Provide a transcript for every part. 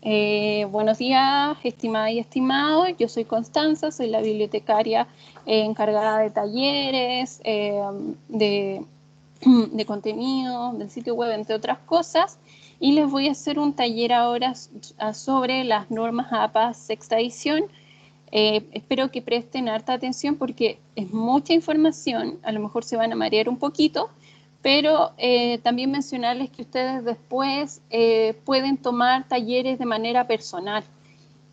Buenos días, estimadas y estimados. Yo soy Constanza, soy la bibliotecaria encargada de talleres, de contenido, del sitio web, entre otras cosas. Y les voy a hacer un taller ahora sobre las normas APA sexta edición. Espero que presten harta atención porque es mucha información, a lo mejor se van a marear un poquito, pero también mencionarles que ustedes después pueden tomar talleres de manera personal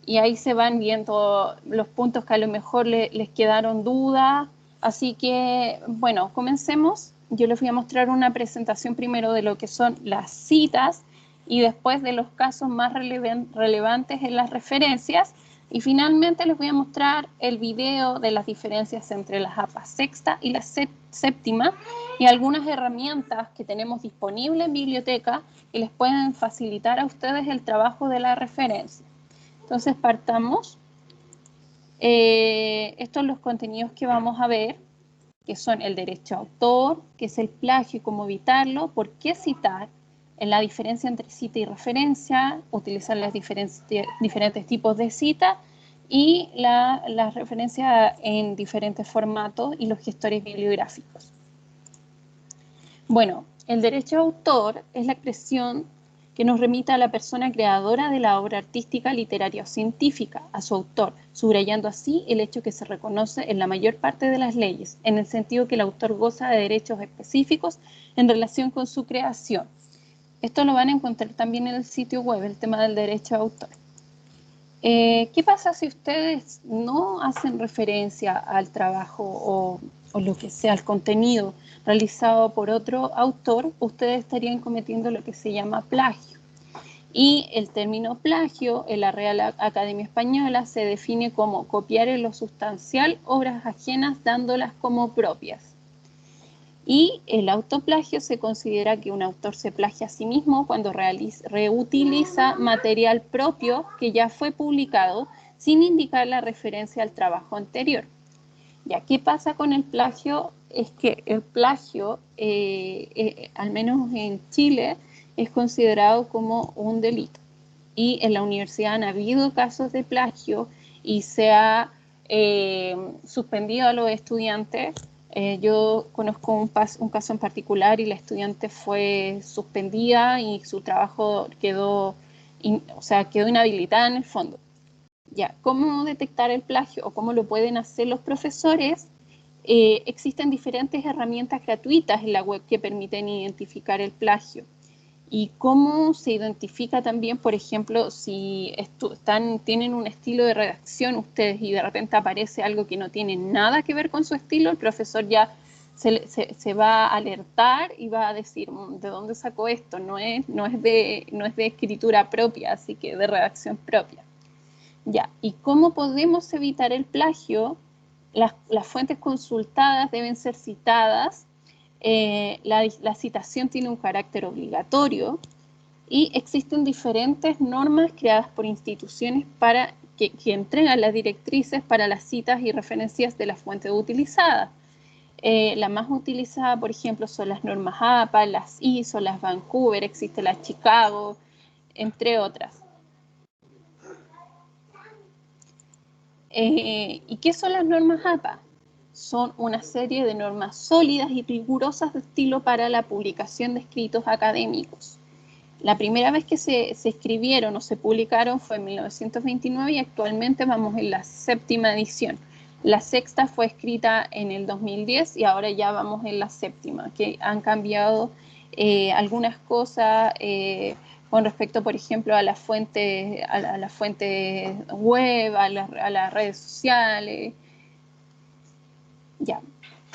y ahí se van viendo los puntos que a lo mejor les quedaron dudas. Así que, bueno, comencemos. Yo les voy a mostrar una presentación primero de lo que son las citas y después de los casos más relevantes en las referencias. Y finalmente les voy a mostrar el video de las diferencias entre las APA sexta y la séptima y algunas herramientas que tenemos disponibles en biblioteca que les pueden facilitar a ustedes el trabajo de la referencia. Entonces partamos. Estos son los contenidos que vamos a ver, que son el derecho a autor, que es el plagio y cómo evitarlo, por qué citar, en la diferencia entre cita y referencia, utilizar los diferentes tipos de cita y la referencia en diferentes formatos y los gestores bibliográficos. Bueno, el derecho a autor es la expresión que nos remita a la persona creadora de la obra artística, literaria o científica, a su autor, subrayando así el hecho que se reconoce en la mayor parte de las leyes, en el sentido que el autor goza de derechos específicos en relación con su creación. Esto lo van a encontrar también en el sitio web, el tema del derecho a autor. ¿Qué pasa si ustedes no hacen referencia al trabajo o lo que sea, al contenido realizado por otro autor? Ustedes estarían cometiendo lo que se llama plagio. Y el término plagio en la Real Academia Española se define como copiar en lo sustancial obras ajenas dándolas como propias. Y el autoplagio se considera que un autor se plagia a sí mismo cuando reutiliza material propio que ya fue publicado sin indicar la referencia al trabajo anterior. Ya, ¿qué pasa con el plagio? Es que el plagio, al menos en Chile, es considerado como un delito. Y en la universidad han habido casos de plagio y se ha suspendido a los estudiantes. Yo conozco un caso en particular y la estudiante fue suspendida y su trabajo quedó inhabilitada en el fondo. Ya, ¿cómo detectar el plagio o cómo lo pueden hacer los profesores? Existen diferentes herramientas gratuitas en la web que permiten identificar el plagio. ¿Y cómo se identifica también, por ejemplo, si tienen un estilo de redacción ustedes y de repente aparece algo que no tiene nada que ver con su estilo? El profesor ya se va a alertar y va a decir, ¿de dónde sacó esto? No es de escritura propia, así que de redacción propia. Ya, ¿y cómo podemos evitar el plagio? Las fuentes consultadas deben ser citadas. La citación tiene un carácter obligatorio y existen diferentes normas creadas por instituciones que entregan las directrices para las citas y referencias de las fuentes utilizadas. Las más utilizadas, por ejemplo, son las normas APA, las ISO, las Vancouver, existe la Chicago, entre otras. ¿Y qué son las normas APA? Son una serie de normas sólidas y rigurosas de estilo para la publicación de escritos académicos. La primera vez que se escribieron o se publicaron fue en 1929 y actualmente vamos en la séptima edición. La sexta fue escrita en el 2010 y ahora ya vamos en la séptima, que han cambiado algunas cosas con respecto, por ejemplo, a la fuente web, a las redes sociales. Ya.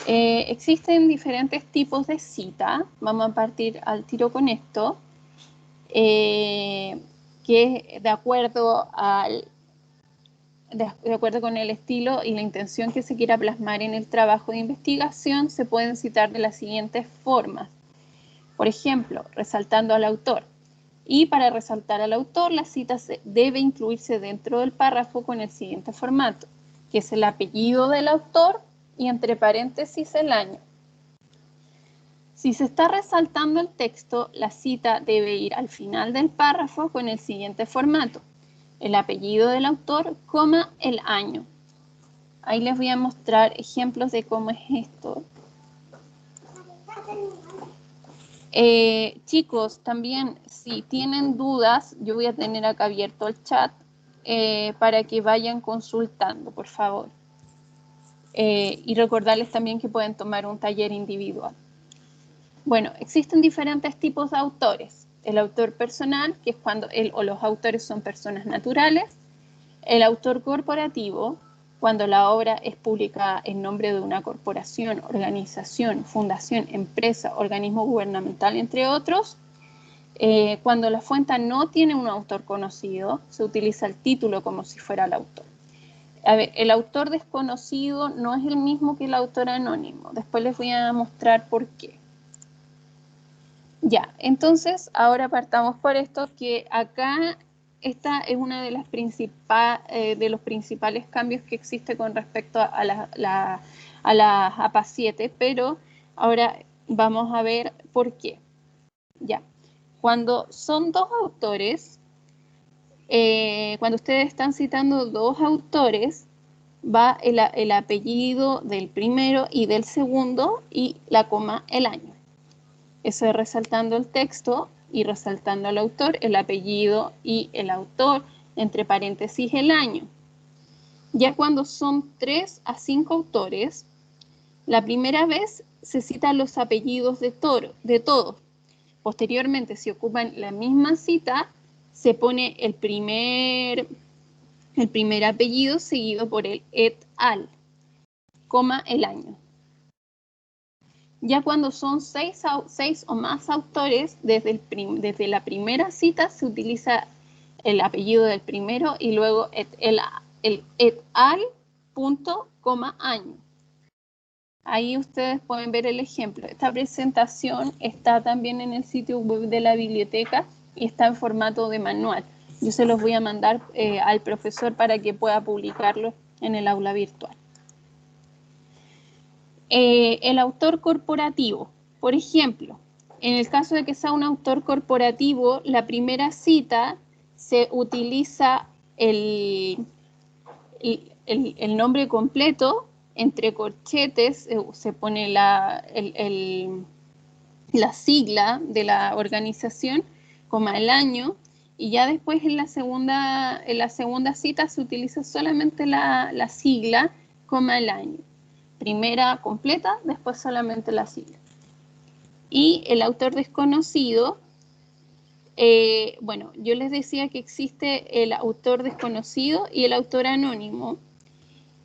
Existen diferentes tipos de cita. Vamos a partir al tiro con esto. Que de acuerdo con el estilo y la intención que se quiera plasmar en el trabajo de investigación, se pueden citar de las siguientes formas. Por ejemplo, resaltando al autor. Y para resaltar al autor, la cita debe incluirse dentro del párrafo con el siguiente formato, que es el apellido del autor y entre paréntesis el año. Si se está resaltando el texto, la cita debe ir al final del párrafo con el siguiente formato: el apellido del autor, coma, el año. Ahí les voy a mostrar ejemplos de cómo es esto. Chicos, también si tienen dudas, yo voy a tener acá abierto el chat para que vayan consultando, por favor. Y recordarles también que pueden tomar un taller individual. Bueno, existen diferentes tipos de autores. El autor personal, que es cuando él o los autores son personas naturales. El autor corporativo, cuando la obra es publicada en nombre de una corporación, organización, fundación, empresa, organismo gubernamental, entre otros. Cuando la fuente no tiene un autor conocido, se utiliza el título como si fuera el autor. A ver, el autor desconocido no es el mismo que el autor anónimo. Después les voy a mostrar por qué. Ya, entonces ahora partamos por esto, que acá esta es una de los principales cambios que existe con respecto a la APA 7, pero ahora vamos a ver por qué. Ya, cuando son dos autores, cuando ustedes están citando dos autores, va el apellido del primero y del segundo y la coma el año. Eso es resaltando el texto y resaltando al autor, el apellido y el autor, entre paréntesis el año. Ya cuando son 3 a 5 autores, la primera vez se citan los apellidos de todos. Posteriormente, si ocupan la misma cita, se pone el primer apellido seguido por el et al, coma el año. Ya cuando son 6 o más autores, desde la primera cita se utiliza el apellido del primero y luego el et al, punto, coma, año. Ahí ustedes pueden ver el ejemplo. Esta presentación está también en el sitio web de la biblioteca y está en formato de manual. Yo se los voy a mandar al profesor para que pueda publicarlo en el aula virtual. El autor corporativo, por ejemplo, en el caso de que sea un autor corporativo, la primera cita se utiliza el nombre completo, entre corchetes se pone la sigla de la organización, coma el año, y ya después en la segunda cita se utiliza solamente la sigla, coma el año. Primera completa, después solamente la sigla. Y el autor desconocido, bueno, yo les decía que existe el autor desconocido y el autor anónimo.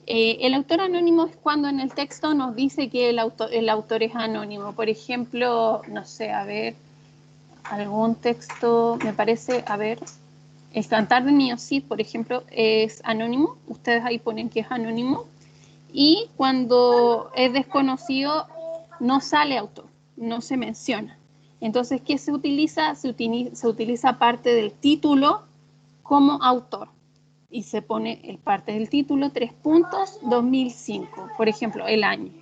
El autor anónimo es cuando en el texto nos dice que el autor es anónimo. Por ejemplo, no sé, a ver, algún texto, me parece, a ver, el Cantar de Niño Cid, por ejemplo, es anónimo. Ustedes ahí ponen que es anónimo. Y cuando es desconocido, no sale autor, no se menciona. Entonces, ¿qué se utiliza? Se utiliza parte del título como autor. Y se pone el parte del título, 3 puntos, 2005, por ejemplo, el año.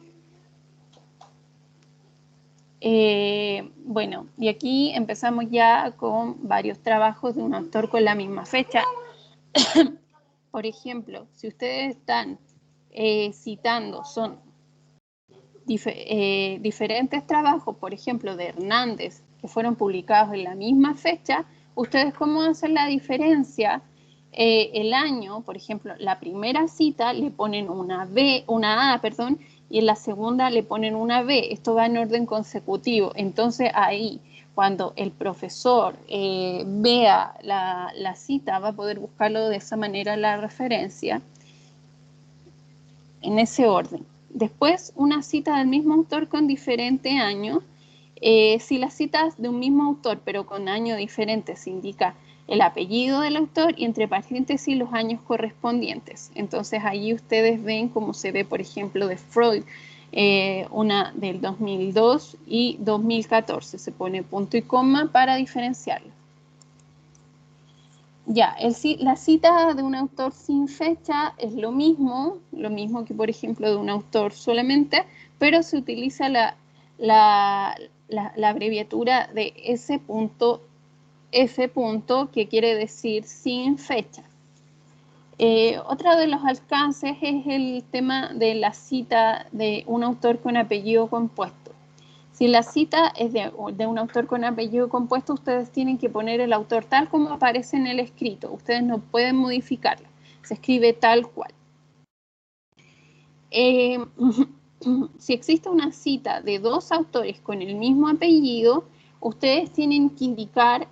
Bueno, y aquí empezamos ya con varios trabajos de un autor con la misma fecha. Por ejemplo, si ustedes están citando, son diferentes trabajos, por ejemplo, de Hernández, que fueron publicados en la misma fecha, ustedes cómo hacen la diferencia. El año, por ejemplo, la primera cita le ponen una A, y en la segunda le ponen una B. Esto va en orden consecutivo. Entonces ahí, cuando el profesor vea la cita, va a poder buscarlo de esa manera la referencia, en ese orden. Después, una cita del mismo autor con diferente año. Si las citas de un mismo autor, pero con año diferente, se indica el apellido del autor y entre paréntesis los años correspondientes. Entonces, ahí ustedes ven cómo se ve, por ejemplo, de Freud, una del 2002 y 2014. Se pone punto y coma para diferenciarlo. Ya, la cita de un autor sin fecha es lo mismo que, por ejemplo, de un autor solamente, pero se utiliza la la abreviatura de ese punto, que quiere decir sin fecha. Otro de los alcances es el tema de la cita de un autor con apellido compuesto. Si la cita es de un autor con apellido compuesto, ustedes tienen que poner el autor tal como aparece en el escrito. Ustedes no pueden modificarla. Se escribe tal cual. Si existe una cita de dos autores con el mismo apellido, ustedes tienen que indicar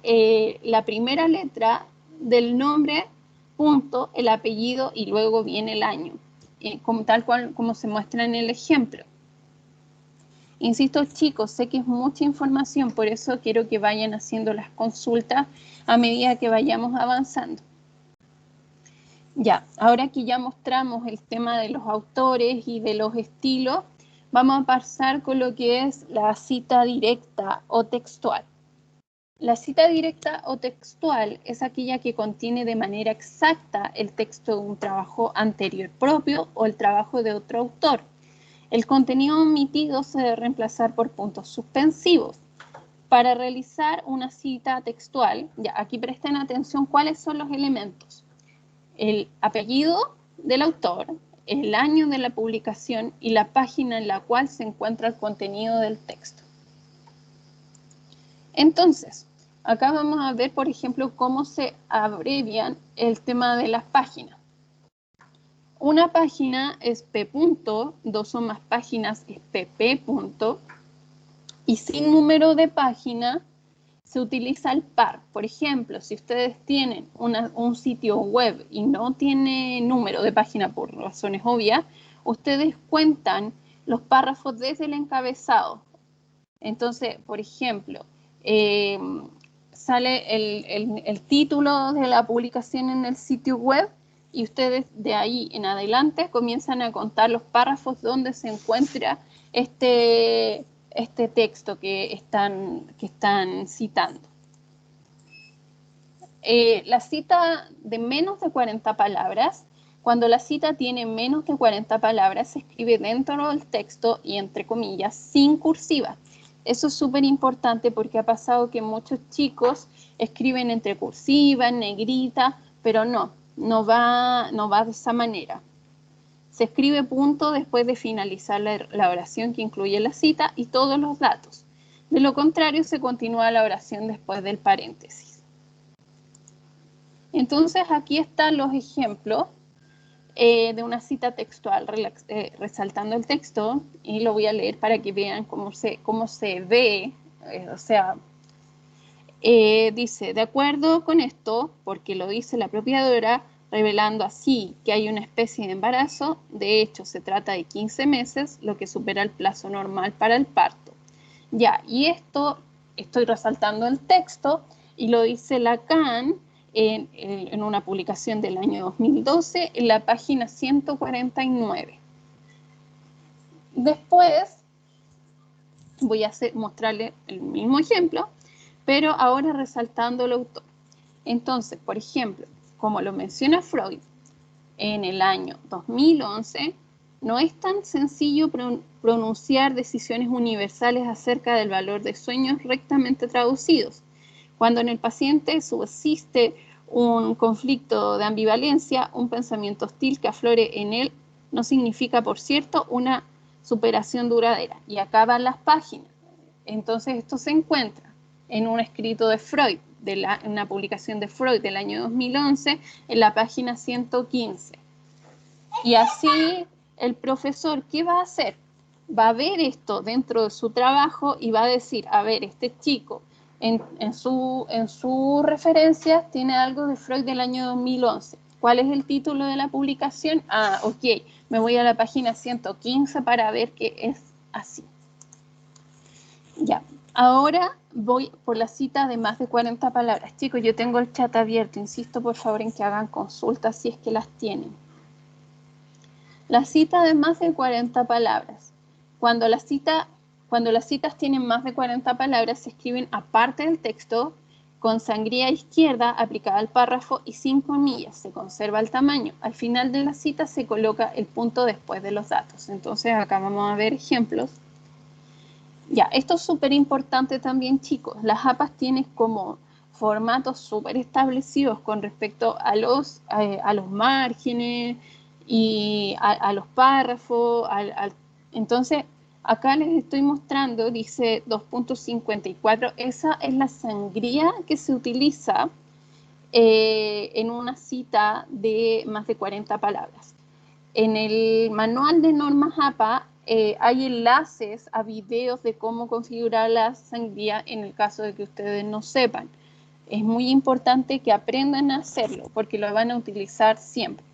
la primera letra del nombre, punto, el apellido y luego viene el año, tal cual como se muestra en el ejemplo. Insisto, chicos, sé que es mucha información, por eso quiero que vayan haciendo las consultas a medida que vayamos avanzando. Ya, ahora que ya mostramos el tema de los autores y de los estilos, vamos a pasar con lo que es la cita directa o textual. La cita directa o textual es aquella que contiene de manera exacta el texto de un trabajo anterior propio o el trabajo de otro autor. El contenido omitido se debe reemplazar por puntos suspensivos. Para realizar una cita textual, ya aquí presten atención cuáles son los elementos. El apellido del autor, el año de la publicación y la página en la cual se encuentra el contenido del texto. Entonces, acá vamos a ver, por ejemplo, cómo se abrevian el tema de las páginas. Una página es P. Dos o más páginas es PP. Y sin número de página se utiliza el par. Por ejemplo, si ustedes tienen un sitio web y no tiene número de página por razones obvias, ustedes cuentan los párrafos desde el encabezado. Entonces, por ejemplo, sale el título de la publicación en el sitio web y ustedes de ahí en adelante comienzan a contar los párrafos donde se encuentra este texto que están citando. La cita de menos de 40 palabras, cuando la cita tiene menos de 40 palabras, se escribe dentro del texto y entre comillas, sin cursiva. Eso es súper importante porque ha pasado que muchos chicos escriben entre cursiva, en negrita, pero no va de esa manera. Se escribe punto después de finalizar la oración que incluye la cita y todos los datos. De lo contrario, se continúa la oración después del paréntesis. Entonces, aquí están los ejemplos de una cita textual resaltando el texto y lo voy a leer para que vean cómo se ve, dice, de acuerdo con esto, porque lo dice la apropiadora, revelando así que hay una especie de embarazo, de hecho se trata de 15 meses, lo que supera el plazo normal para el parto. Ya, y esto estoy resaltando el texto y lo dice Lacan en una publicación del año 2012 en la página 149. Después voy a mostrarle el mismo ejemplo, pero ahora resaltando el autor. Entonces, por ejemplo, como lo menciona Freud, en el año 2011, no es tan sencillo pronunciar decisiones universales acerca del valor de sueños rectamente traducidos. Cuando en el paciente subsiste un conflicto de ambivalencia, un pensamiento hostil que aflore en él no significa, por cierto, una superación duradera. Y acaban las páginas. Entonces, esto se encuentra en un escrito de Freud, en una publicación de Freud del año 2011, en la página 115. Y así el profesor, ¿qué va a hacer? Va a ver esto dentro de su trabajo y va a decir, a ver, este chico en su referencia tiene algo de Freud del año 2011. ¿Cuál es el título de la publicación? Ah, ok, me voy a la página 115 para ver que es así. Ya, ahora voy por la cita de más de 40 palabras. Chicos, yo tengo el chat abierto, insisto por favor en que hagan consultas si es que las tienen. La cita de más de 40 palabras. Cuando las citas tienen más de 40 palabras, se escriben aparte del texto, con sangría izquierda aplicada al párrafo y sin comillas. Se conserva el tamaño. Al final de la cita se coloca el punto después de los datos. Entonces acá vamos a ver ejemplos. Ya, esto es súper importante también, chicos. Las APAs tienen como formatos súper establecidos con respecto a los márgenes y a los párrafos. Entonces, acá les estoy mostrando, dice 2.54, esa es la sangría que se utiliza en una cita de más de 40 palabras. En el manual de normas APA hay enlaces a videos de cómo configurar la sangría en el caso de que ustedes no sepan. Es muy importante que aprendan a hacerlo porque lo van a utilizar siempre.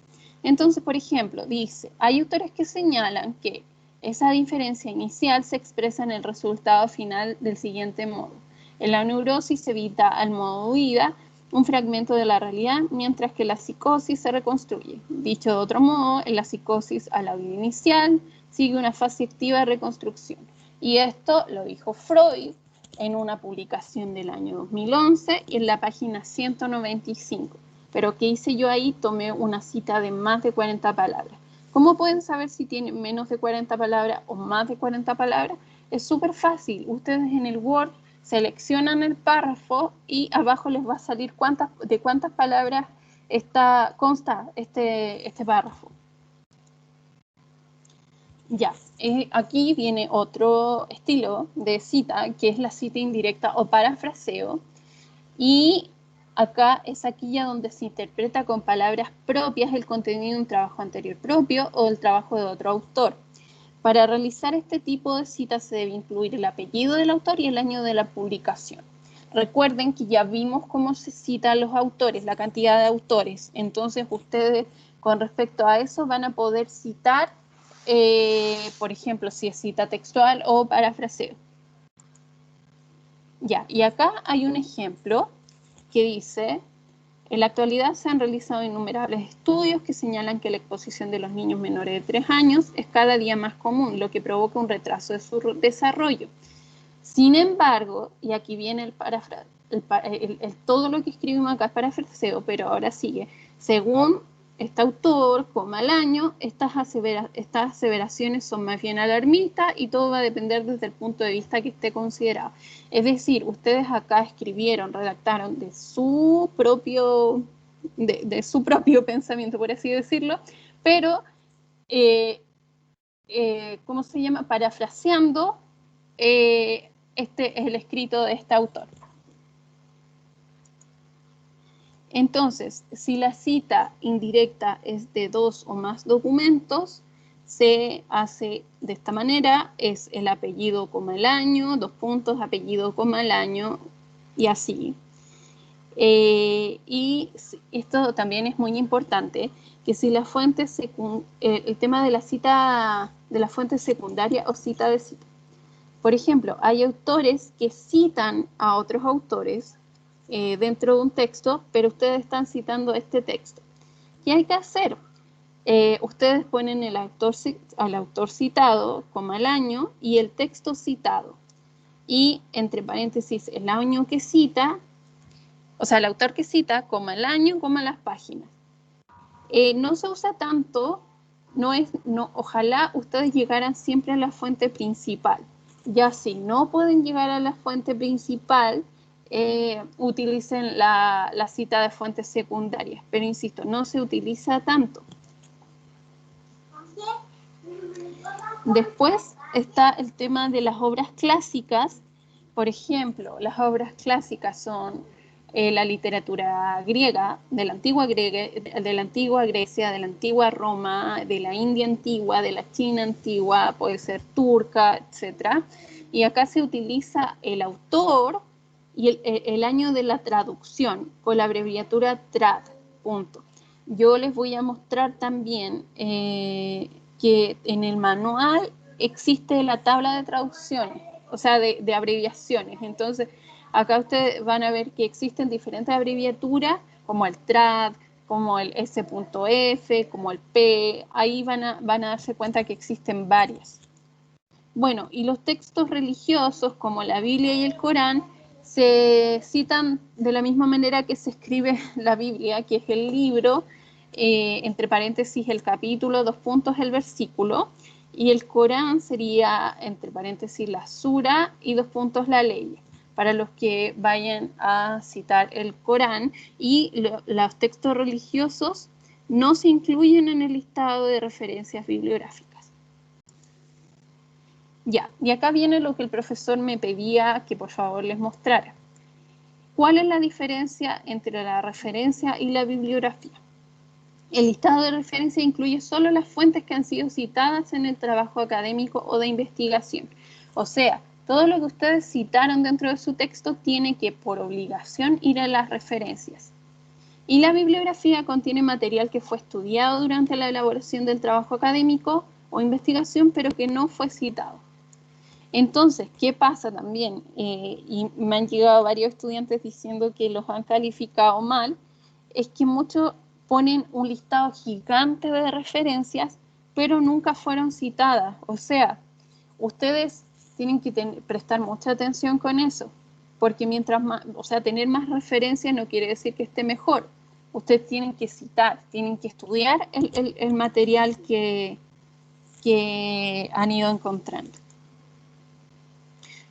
Entonces, por ejemplo, dice, hay autores que señalan que esa diferencia inicial se expresa en el resultado final del siguiente modo. En la neurosis se evita al modo huida un fragmento de la realidad, mientras que la psicosis se reconstruye. Dicho de otro modo, en la psicosis a la vida inicial sigue una fase activa de reconstrucción. Y esto lo dijo Freud en una publicación del año 2011 y en la página 195. Pero ¿qué hice yo ahí? Tomé una cita de más de 40 palabras. ¿Cómo pueden saber si tienen menos de 40 palabras o más de 40 palabras? Es súper fácil. Ustedes en el Word seleccionan el párrafo y abajo les va a salir de cuántas palabras consta este párrafo. Ya, aquí viene otro estilo de cita, que es la cita indirecta o parafraseo. Y acá es aquí ya donde se interpreta con palabras propias el contenido de un trabajo anterior propio o del trabajo de otro autor. Para realizar este tipo de citas se debe incluir el apellido del autor y el año de la publicación. Recuerden que ya vimos cómo se citan los autores, la cantidad de autores. Entonces ustedes con respecto a eso van a poder citar, por ejemplo, si es cita textual o parafraseo. Ya, y acá hay un ejemplo que dice: en la actualidad se han realizado innumerables estudios que señalan que la exposición de los niños menores de 3 años es cada día más común, lo que provoca un retraso de su desarrollo. Sin embargo, y aquí viene todo lo que escribimos acá es parafraseo, pero ahora sigue, según este autor, al año, estas aseveraciones son más bien alarmistas y todo va a depender desde el punto de vista que esté considerado. Es decir, ustedes acá escribieron, redactaron de su propio pensamiento, por así decirlo, pero, ¿cómo se llama? Parafraseando este es el escrito de este autor. Entonces, si la cita indirecta es de 2 o más documentos, se hace de esta manera: es el apellido, el año, 2 puntos, apellido, el año, y así. Y esto también es muy importante, que si la fuente el tema de la cita de la fuente secundaria o cita de cita. Por ejemplo, hay autores que citan a otros autores dentro de un texto, pero ustedes están citando este texto. ¿Qué hay que hacer? Ustedes ponen al autor citado, el año y el texto citado. Y entre paréntesis el año que cita, o sea, el autor que cita, el año, las páginas. No se usa tanto, ojalá ustedes llegaran siempre a la fuente principal. Ya si no pueden llegar a la fuente principal, utilicen la cita de fuentes secundarias, pero insisto, no se utiliza tanto. Después está el tema de las obras clásicas. Por ejemplo, las obras clásicas son la literatura griega, de la antigua Grecia, de la antigua Roma, de la India antigua, de la China antigua, puede ser turca, etc. Y acá se utiliza el autor y el año de la traducción con la abreviatura TRAD. Punto. Yo les voy a mostrar también que en el manual existe la tabla de traducciones, o sea, de abreviaciones. Entonces, acá ustedes van a ver que existen diferentes abreviaturas, como el TRAD, como el S.F, como el P. Ahí van a darse cuenta que existen varias. Bueno, y los textos religiosos, como la Biblia y el Corán, se citan de la misma manera que se escribe la Biblia, que es el libro, entre paréntesis el capítulo, 2 puntos el versículo, Y el Corán sería, entre paréntesis, la sura y 2 puntos la ley, para los que vayan a citar el Corán. Y los textos religiosos no se incluyen en el listado de referencias bibliográficas. Ya, y acá viene lo que el profesor me pedía que por favor les mostrara. ¿Cuál es la diferencia entre la referencia y la bibliografía? El listado de referencia incluye solo las fuentes que han sido citadas en el trabajo académico o de investigación. O sea, todo lo que ustedes citaron dentro de su texto tiene que, por obligación, ir a las referencias. Y la bibliografía contiene material que fue estudiado durante la elaboración del trabajo académico o investigación, pero que no fue citado. Entonces, ¿qué pasa también? Y me han llegado varios estudiantes diciendo que los han calificado mal, es que muchos ponen un listado gigante de referencias, pero nunca fueron citadas. O sea, ustedes tienen que prestar mucha atención con eso, porque mientras más, o sea, tener más referencias no quiere decir que esté mejor. Ustedes tienen que citar, tienen que estudiar el material que han ido encontrando.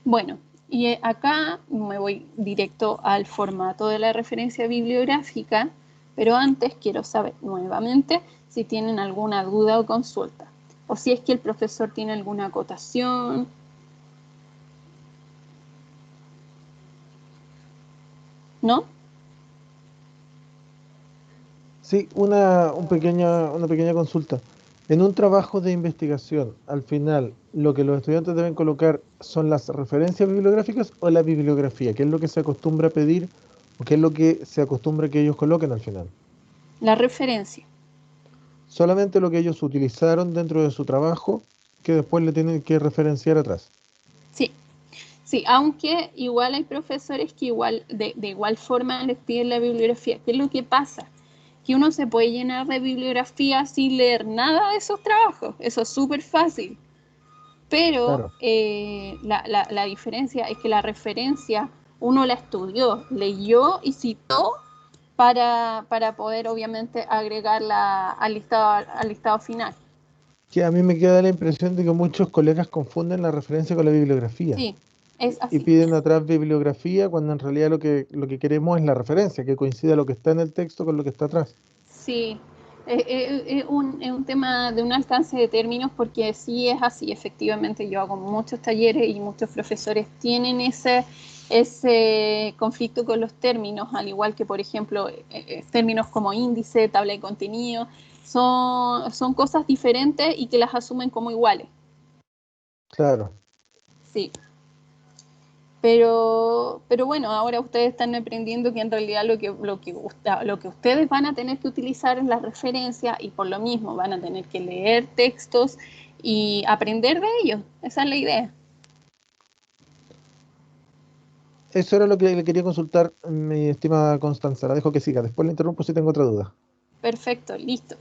Bueno, y acá me voy directo al formato de la referencia bibliográfica, pero antes quiero saber nuevamente si tienen alguna duda o consulta, o si es que el profesor tiene alguna acotación. ¿No? Sí, una pequeña consulta. En un trabajo de investigación, al final, lo que los estudiantes deben colocar son las referencias bibliográficas o la bibliografía. ¿Qué es lo que se acostumbra a pedir o qué es lo que se acostumbra que ellos coloquen al final? La referencia. Solamente lo que ellos utilizaron dentro de su trabajo que después le tienen que referenciar atrás. Sí, sí, aunque igual hay profesores que igual, de igual forma les piden la bibliografía. ¿Qué es lo que pasa? Que uno se puede llenar de bibliografía sin leer nada de esos trabajos. Eso es súper fácil. Pero Claro. la diferencia es que la referencia uno la estudió, leyó y citó para poder obviamente agregarla al listado final. Que a mí me queda la impresión de que muchos colegas confunden la referencia con la bibliografía Sí, es y así. piden atrás bibliografía cuando en realidad lo que queremos es la referencia, que coincida lo que está en el texto con lo que está atrás. Sí, es un tema de un alcance de términos porque sí es así, efectivamente yo hago muchos talleres y muchos profesores tienen ese conflicto con los términos, al igual que por ejemplo términos como índice, tabla de contenido, son cosas diferentes y que las asumen como iguales. Claro. Sí. Pero bueno, ahora ustedes están aprendiendo que en realidad lo que ustedes van a tener que utilizar es la referencia y por lo mismo van a tener que leer textos y aprender de ellos. Esa es la idea. Eso era lo que le quería consultar, mi estimada Constanza. La dejo que siga. Después la interrumpo si tengo otra duda. Perfecto, listo.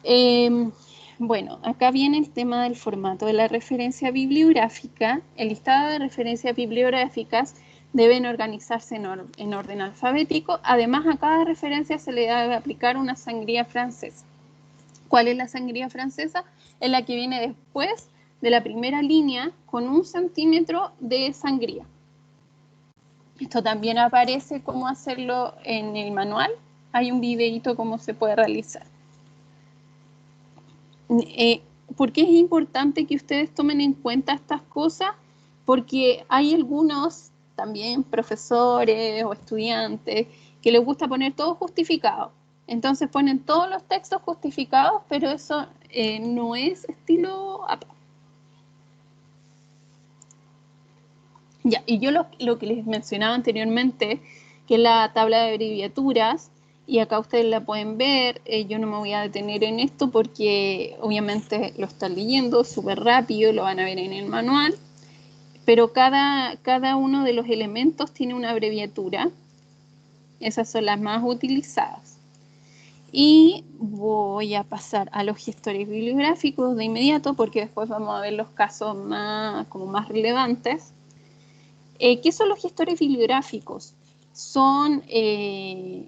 Eh, bueno, acá viene el tema del formato de la referencia bibliográfica. El listado de referencias bibliográficas deben organizarse en orden alfabético. Además, a cada referencia se le debe aplicar una sangría francesa. ¿Cuál es la sangría francesa? Es la que viene después de la primera línea con 1 centímetro de sangría. Esto también aparece cómo hacerlo en el manual. Hay un videito cómo se puede realizar. ¿Por qué es importante que ustedes tomen en cuenta estas cosas? Porque hay algunos también profesores o estudiantes que les gusta poner todo justificado. Entonces ponen todos los textos justificados, pero eso no es estilo APA. Ya, y yo lo que les mencionaba anteriormente, que es la tabla de abreviaturas, y acá ustedes la pueden ver, yo no me voy a detener en esto porque obviamente lo están leyendo súper rápido, lo van a ver en el manual, pero cada uno de los elementos tiene una abreviatura, esas son las más utilizadas. Y voy a pasar a los gestores bibliográficos de inmediato porque después vamos a ver los casos más relevantes. ¿Qué son los gestores bibliográficos? son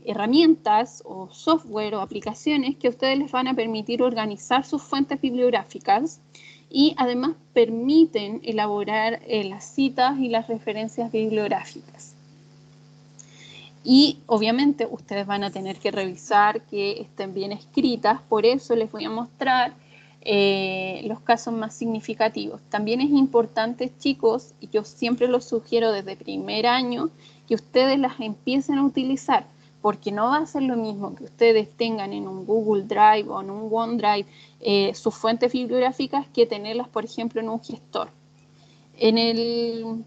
herramientas o software o aplicaciones que a ustedes les van a permitir organizar sus fuentes bibliográficas y además permiten elaborar las citas y las referencias bibliográficas. Y obviamente ustedes van a tener que revisar que estén bien escritas, por eso les voy a mostrar los casos más significativos. También es importante, chicos, y yo siempre los sugiero desde primer año, que ustedes las empiecen a utilizar, porque no va a ser lo mismo que ustedes tengan en un Google Drive o en un OneDrive sus fuentes bibliográficas que tenerlas, por ejemplo, en un gestor. En el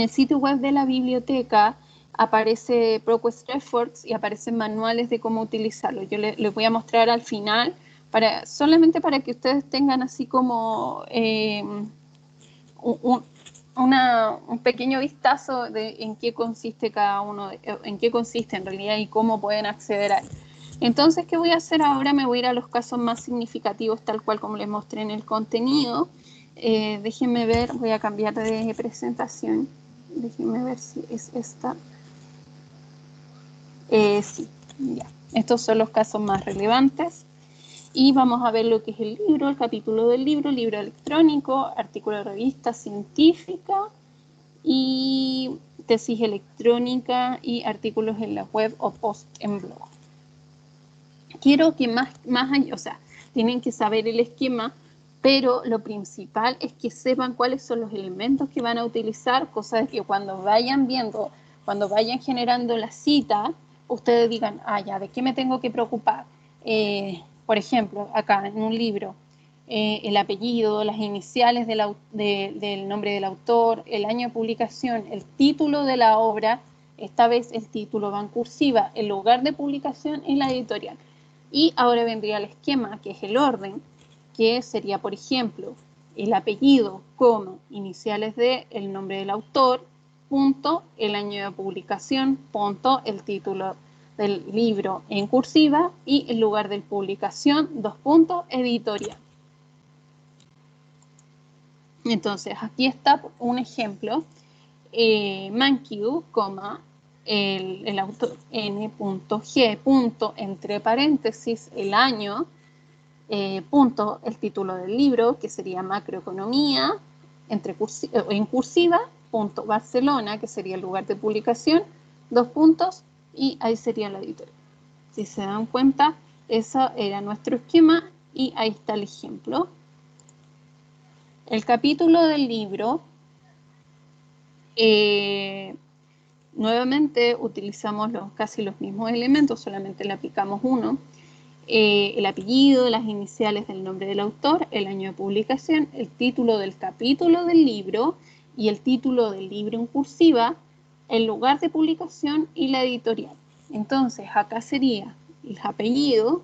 sitio web de la biblioteca aparece ProQuest Efforts y aparecen manuales de cómo utilizarlo. Yo les voy a mostrar al final, solamente para que ustedes tengan así como un pequeño vistazo de en qué consiste cada uno, en qué consiste en realidad y cómo pueden acceder a él. Entonces, ¿qué voy a hacer ahora? Me voy a ir a los casos más significativos, tal cual como les mostré en el contenido. Déjenme ver, voy a cambiar de presentación. Déjenme ver si es esta. Sí, ya. Estos son los casos más relevantes. Y vamos a ver lo que es el libro, el capítulo del libro, libro electrónico, artículo de revista científica y tesis electrónica y artículos en la web o post en blog. Quiero que más o sea, tienen que saber el esquema, pero lo principal es que sepan cuáles son los elementos que van a utilizar, cosa de que cuando vayan viendo, cuando vayan generando la cita, ustedes digan, ya, ¿de qué me tengo que preocupar? Por ejemplo, acá en un libro, el apellido, las iniciales del nombre del autor, el año de publicación, el título de la obra, esta vez el título va en cursiva, el lugar de publicación y la editorial. Y ahora vendría el esquema, que es el orden, que sería, por ejemplo, el apellido, coma, iniciales de el nombre del autor, punto, el año de publicación, punto, el título del libro en cursiva y el lugar de publicación, 2 puntos, editorial. Entonces, aquí está un ejemplo, Mankiw, el autor n.g, entre paréntesis, el año, punto, el título del libro, que sería Macroeconomía, en cursiva, punto, Barcelona, que sería el lugar de publicación, 2 puntos, y ahí sería la editorial. Si se dan cuenta, ese era nuestro esquema, y ahí está el ejemplo. El capítulo del libro, nuevamente utilizamos casi los mismos elementos, solamente le aplicamos uno. El apellido, las iniciales del nombre del autor, el año de publicación, el título del capítulo del libro y el título del libro en cursiva, el lugar de publicación y la editorial. Entonces, acá sería el apellido,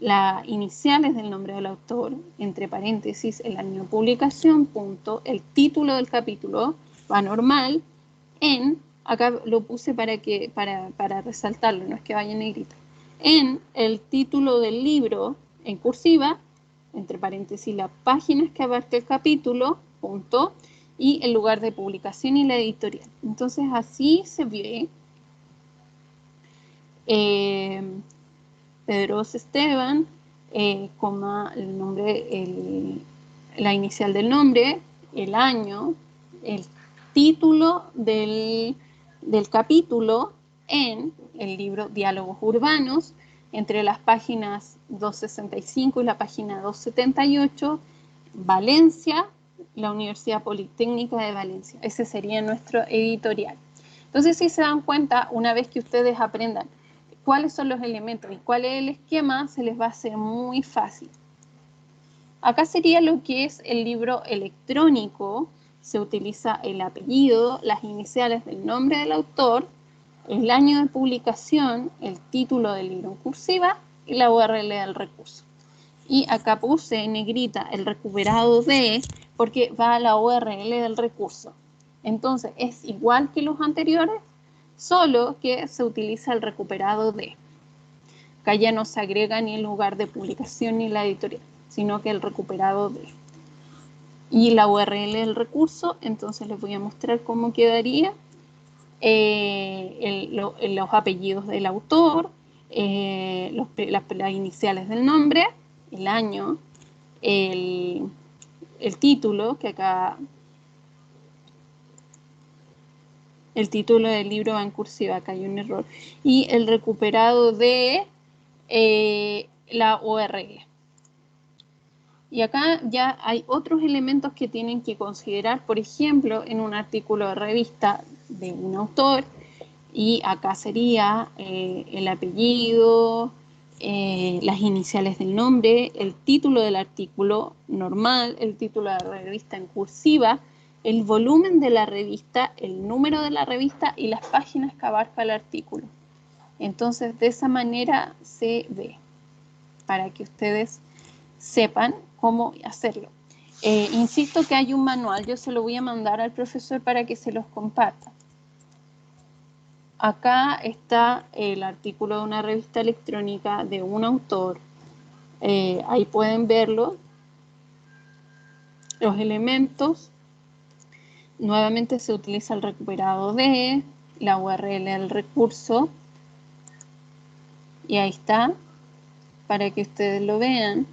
las iniciales del nombre del autor, entre paréntesis, el año de publicación, punto, el título del capítulo, va normal, acá lo puse para resaltarlo, no es que vaya en negrito, en el título del libro en cursiva, entre paréntesis, las páginas que abarca el capítulo, punto, y el lugar de publicación y la editorial. Entonces, así se ve. Pedrosa Esteban, coma, el nombre, la inicial del nombre, el año, el título del capítulo en el libro Diálogos Urbanos, entre las páginas 265 y la página 278, Valencia, la Universidad Politécnica de Valencia. Ese sería nuestro editorial. Entonces, si se dan cuenta, una vez que ustedes aprendan cuáles son los elementos y cuál es el esquema, se les va a hacer muy fácil. Acá sería lo que es el libro electrónico. Se utiliza el apellido, las iniciales del nombre del autor, el año de publicación, el título del libro en cursiva y la URL del recurso. Y acá puse en negrita el recuperado de, porque va a la URL del recurso. Entonces, es igual que los anteriores, solo que se utiliza el recuperado de. Acá ya no se agrega ni el lugar de publicación ni la editorial, sino que el recuperado de. Y la URL del recurso, entonces les voy a mostrar cómo quedaría. los apellidos del autor, las iniciales del nombre, el año, el título, que acá el título del libro va en cursiva, acá hay un error, y el recuperado de la URL. Y acá ya hay otros elementos que tienen que considerar, por ejemplo, en un artículo de revista de un autor, y acá sería el apellido, las iniciales del nombre, el título del artículo normal, el título de la revista en cursiva, el volumen de la revista, el número de la revista y las páginas que abarca el artículo. Entonces, de esa manera se ve, para que ustedes sepan cómo hacerlo. Insisto que hay un manual, yo se lo voy a mandar al profesor para que se los comparta. Acá está el artículo de una revista electrónica de un autor. Ahí pueden verlo. Los elementos. Nuevamente se utiliza el recuperado de, la URL del recurso. Y ahí está, para que ustedes lo vean.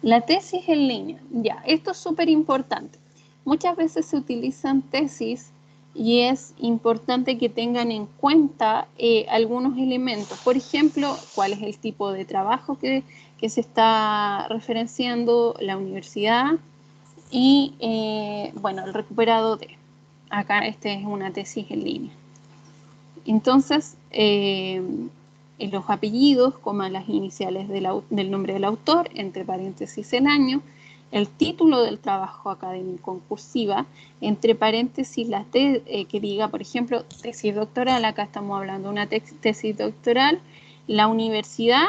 La tesis en línea. Ya, esto es súper importante. Muchas veces se utilizan tesis y es importante que tengan en cuenta algunos elementos. Por ejemplo, cuál es el tipo de trabajo que se está referenciando, la universidad y, bueno, el recuperado de. Acá este es una tesis en línea. Entonces, los apellidos, las iniciales del nombre del autor, entre paréntesis el año, el título del trabajo académico en cursiva, entre paréntesis la que diga, por ejemplo, tesis doctoral, acá estamos hablando de una tesis doctoral, la universidad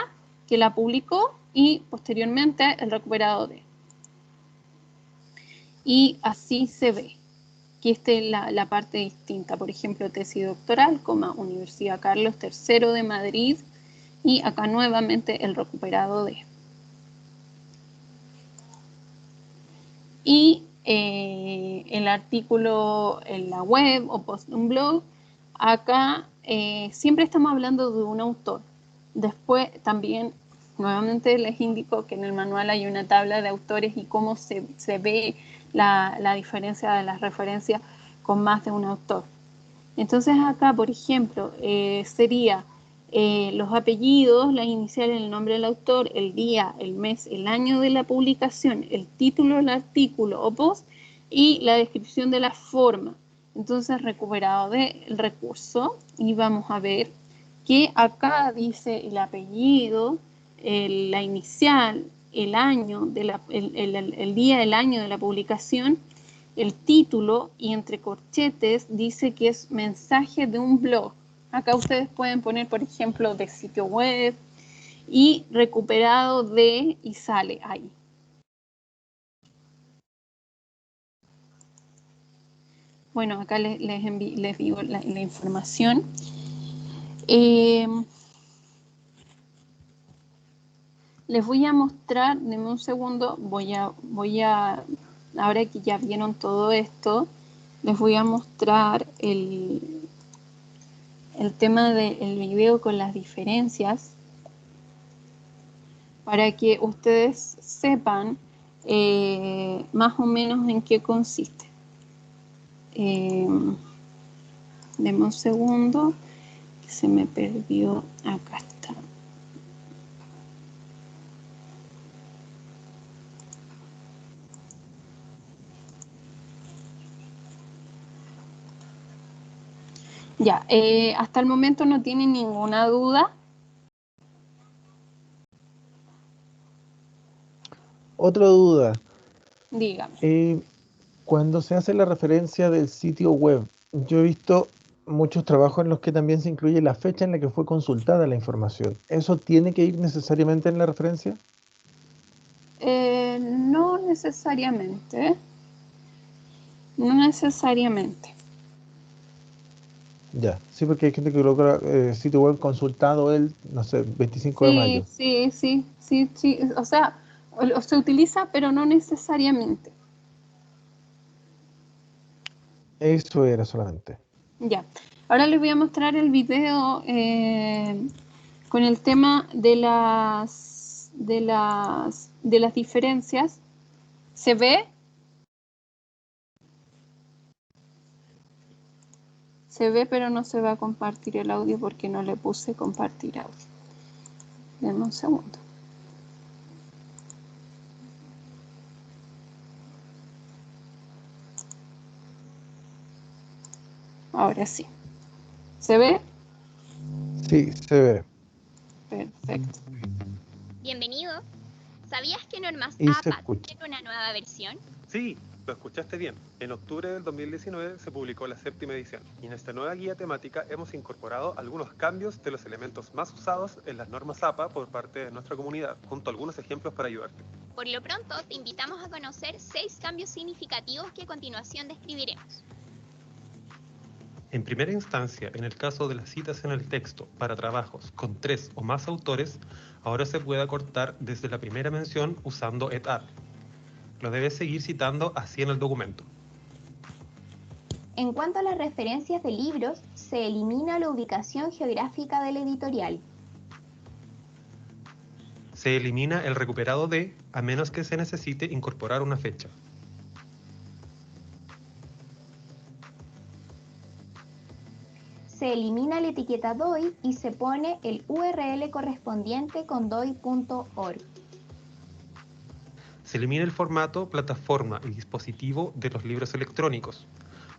que la publicó y posteriormente el recuperado de. Y así se ve. Aquí está la parte distinta, por ejemplo, tesis doctoral, Universidad Carlos III de Madrid, y acá nuevamente el recuperado de. Y el artículo en la web o post en un blog, acá siempre estamos hablando de un autor. Después también, nuevamente les indico que en el manual hay una tabla de autores y cómo se ve la diferencia de las referencias con más de un autor. Entonces acá, por ejemplo, sería los apellidos, las iniciales, el nombre del autor, el día, el mes, el año de la publicación, el título del artículo o post y la descripción de la forma. Entonces, recuperado del recurso, y vamos a ver que acá dice el apellido, la inicial, el año, el día, el año de la publicación, el título, y entre corchetes dice que es mensaje de un blog. Acá ustedes pueden poner, por ejemplo, de sitio web y recuperado de, y sale ahí. Bueno, acá les digo la información. Les voy a mostrar, denme un segundo, voy a, ahora que ya vieron todo esto, les voy a mostrar el tema del video con las diferencias para que ustedes sepan más o menos en qué consiste. Denme un segundo, que se me perdió, acá está. Ya, hasta el momento no tienen ninguna duda. Otra duda. Dígame. Cuando se hace la referencia del sitio web, yo he visto muchos trabajos en los que también se incluye la fecha en la que fue consultada la información. ¿Eso tiene que ir necesariamente en la referencia? No necesariamente. No necesariamente. Ya, sí, porque hay gente que coloca sitio web consultado el, no sé, 25 de mayo. Sí. O sea, se utiliza, pero no necesariamente. Eso era solamente. Ya. Ahora les voy a mostrar el video con el tema de las diferencias. ¿Se ve? Se ve, pero no se va a compartir el audio porque no le puse compartir audio. Denme un segundo. Ahora sí. ¿Se ve? Sí, se ve. Perfecto. Bienvenido. ¿Sabías que Normas Y se APA escucha. tiene una nueva versión? Sí, lo escuchaste bien. En octubre del 2019 se publicó la 7ª edición y en esta nueva guía temática hemos incorporado algunos cambios de los elementos más usados en las normas APA por parte de nuestra comunidad, junto a algunos ejemplos para ayudarte. Por lo pronto, te invitamos a conocer 6 cambios significativos que a continuación describiremos. En primera instancia, en el caso de las citas en el texto para trabajos con 3 o más autores, ahora se puede acortar desde la primera mención usando et al. Lo debes seguir citando así en el documento. En cuanto a las referencias de libros, se elimina la ubicación geográfica del editorial. Se elimina el recuperado de, a menos que se necesite incorporar una fecha. Se elimina la etiqueta DOI y se pone el URL correspondiente con doi.org. Se elimina el formato, plataforma y dispositivo de los libros electrónicos,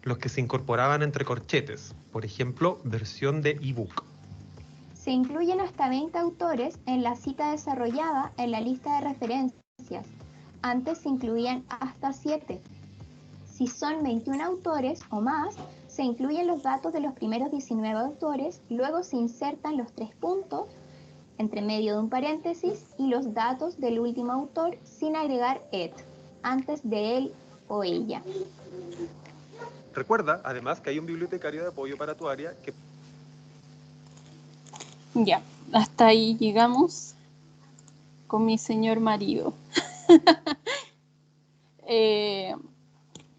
los que se incorporaban entre corchetes, por ejemplo, versión de ebook. Se incluyen hasta 20 autores en la cita desarrollada en la lista de referencias. Antes se incluían hasta 7. Si son 21 autores o más, se incluyen los datos de los primeros 19 autores, luego se insertan los 3 puntos, entre medio de un paréntesis, y los datos del último autor sin agregar et, antes de él o ella. Recuerda, además, que hay un bibliotecario de apoyo para tu área que... Ya, hasta ahí llegamos con mi señor marido.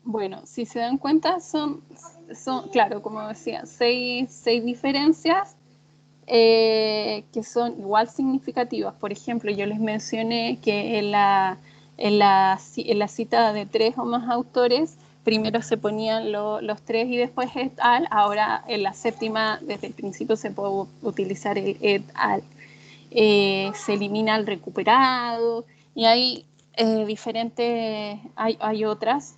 Bueno, si se dan cuenta, son claro, como decía, seis diferencias que son igual significativas. Por ejemplo, yo les mencioné que en la cita de 3 o más autores, primero se ponían los 3 y después et al. Ahora en la 7ª, desde el principio se puede utilizar el et al. Se elimina el recuperado y hay diferentes, hay otras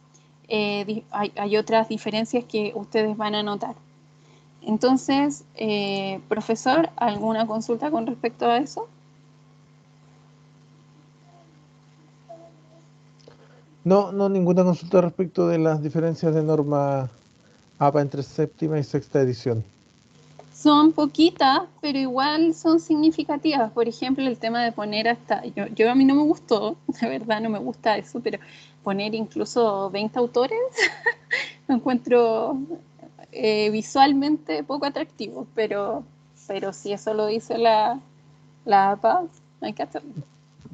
diferencias que ustedes van a notar. Entonces, profesor, ¿alguna consulta con respecto a eso? No, no, ninguna consulta respecto de las diferencias de norma APA entre 7ª y 6ª edición. Son poquitas, pero igual son significativas. Por ejemplo, el tema de poner hasta, yo a mí no me gustó, de verdad no me gusta eso, pero poner incluso 20 autores, lo encuentro visualmente poco atractivo, pero si eso lo dice la APA, hay que hacerlo.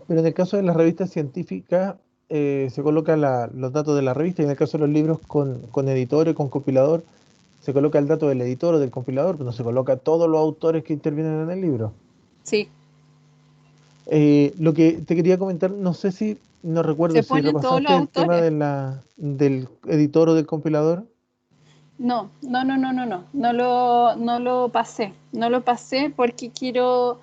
Pero en el caso de las revistas científicas, se colocan los datos de la revista, y en el caso de los libros con editor y con compilador, se coloca el dato del editor o del compilador, pero no se coloca todos los autores que intervienen en el libro. Sí. Lo que te quería comentar, no sé si, no recuerdo ¿Se si ponen todos los repasaste el tema autores? del editor o del compilador. No lo pasé. No lo pasé porque quiero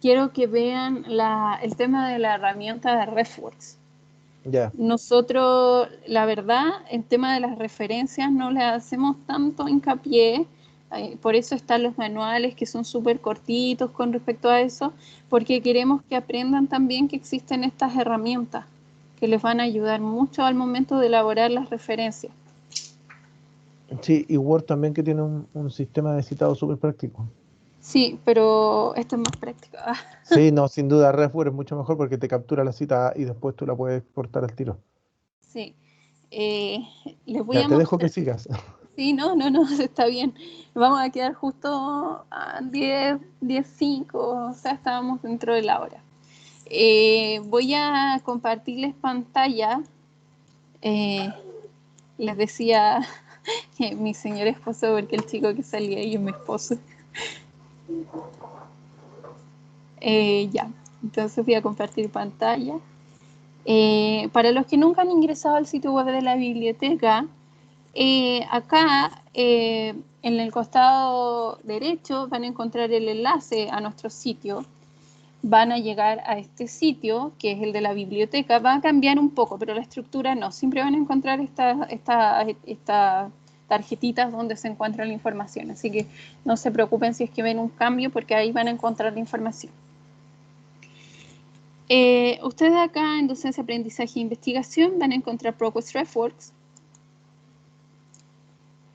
que vean el tema de la herramienta de RefWorks. Ya. Nosotros, la verdad, en tema de las referencias no le hacemos tanto hincapié, por eso están los manuales que son súper cortitos con respecto a eso, porque queremos que aprendan también que existen estas herramientas que les van a ayudar mucho al momento de elaborar las referencias. Sí, y Word también, que tiene un sistema de citado súper práctico. Sí, pero esto es más práctico. Sí, no, sin duda RefWord es mucho mejor porque te captura la cita y después tú la puedes exportar al tiro. Sí. Les voy Ya, a te dejo que mostrar. sigas. Sí, no, está bien. Vamos a quedar justo a 10:05, o sea, estábamos dentro de la hora. Voy a compartirles pantalla. Les decía Mi señor esposo, porque el chico que salía ahí es mi esposo. Ya, entonces voy a compartir pantalla. Para los que nunca han ingresado al sitio web de la biblioteca, acá en el costado derecho van a encontrar el enlace a nuestro sitio. Van a llegar a este sitio, que es el de la biblioteca. Va a cambiar un poco, pero la estructura no. Siempre van a encontrar estas tarjetitas donde se encuentra la información. Así que no se preocupen si es que ven un cambio, porque ahí van a encontrar la información. Ustedes acá en Docencia, Aprendizaje e Investigación van a encontrar ProQuest RefWorks.